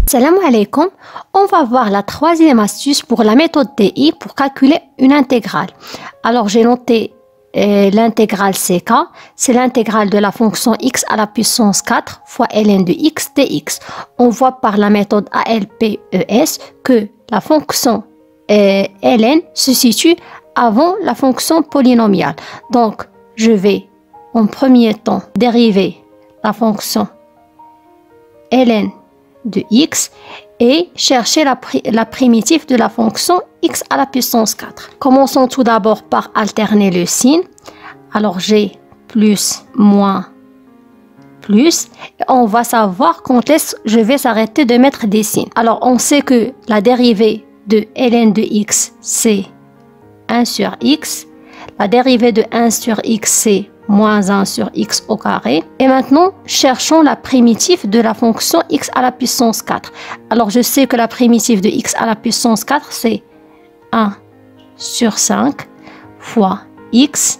Salam alaikum, on va voir la troisième astuce pour la méthode TI pour calculer une intégrale. Alors j'ai noté l'intégrale CK, c'est l'intégrale de la fonction x à la puissance 4 fois ln de x dx. On voit par la méthode ALPES que la fonction ln se situe avant la fonction polynomiale. Donc je vais en premier temps dériver la fonction ln de x et chercher la primitive de la fonction x à la puissance 4. Commençons tout d'abord par alterner le signe. Alors j'ai plus, moins, plus. Et on va savoir quand est-ce que je vais s'arrêter de mettre des signes. Alors on sait que la dérivée de ln de x c'est 1 sur x. La dérivée de 1 sur x c'est moins 1 sur x au carré. Et maintenant, cherchons la primitive de la fonction x à la puissance 4. Alors, je sais que la primitive de x à la puissance 4, c'est 1 sur 5 fois x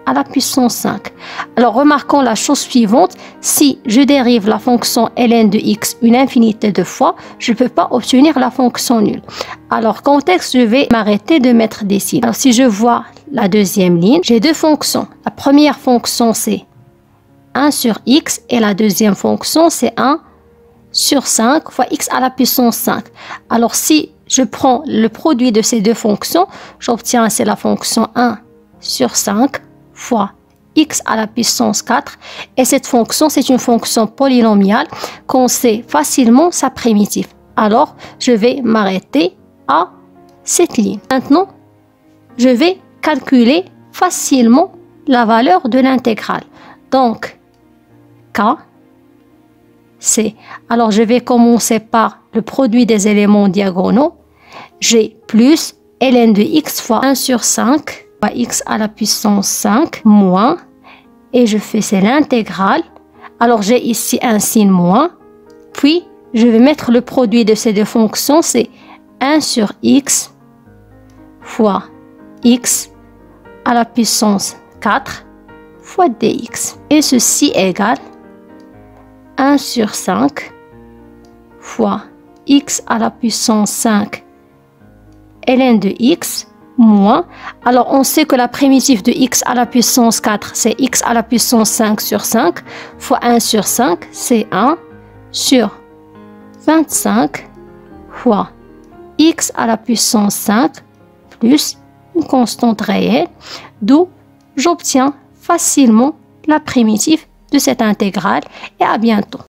à la puissance 5. Alors, remarquons la chose suivante. Si je dérive la fonction ln de x une infinité de fois, je ne peux pas obtenir la fonction nulle. Alors, contexte, je vais m'arrêter de mettre des signes. Alors, si je vois la deuxième ligne, j'ai deux fonctions. La première fonction, c'est 1 sur x et la deuxième fonction, c'est 1 sur 5 fois x à la puissance 5. Alors, si je prends le produit de ces deux fonctions, j'obtiens, c'est la fonction 1 sur 5 fois x à la puissance 4. Et cette fonction, c'est une fonction polynomiale qu'on sait facilement sa primitive. Alors, je vais m'arrêter à cette ligne. Maintenant, je vais calculer facilement la valeur de l'intégrale. Donc, K, c'est... Alors, je vais commencer par le produit des éléments diagonaux. J'ai plus ln de x fois 1 sur 5 fois x à la puissance 5 moins, et je fais c'est l'intégrale. Alors, j'ai ici un signe moins, puis je vais mettre le produit de ces deux fonctions, c'est 1 sur x fois x à la puissance 4 fois dx. Et ceci égale 1 sur 5 fois x à la puissance 5 ln de x moins. Alors, on sait que la primitive de x à la puissance 4, c'est x à la puissance 5 sur 5 fois 1 sur 5, c'est 1 sur 25 fois x à la puissance 5 plus une constante réelle, d'où j'obtiens facilement la primitive de cette intégrale. Et à bientôt.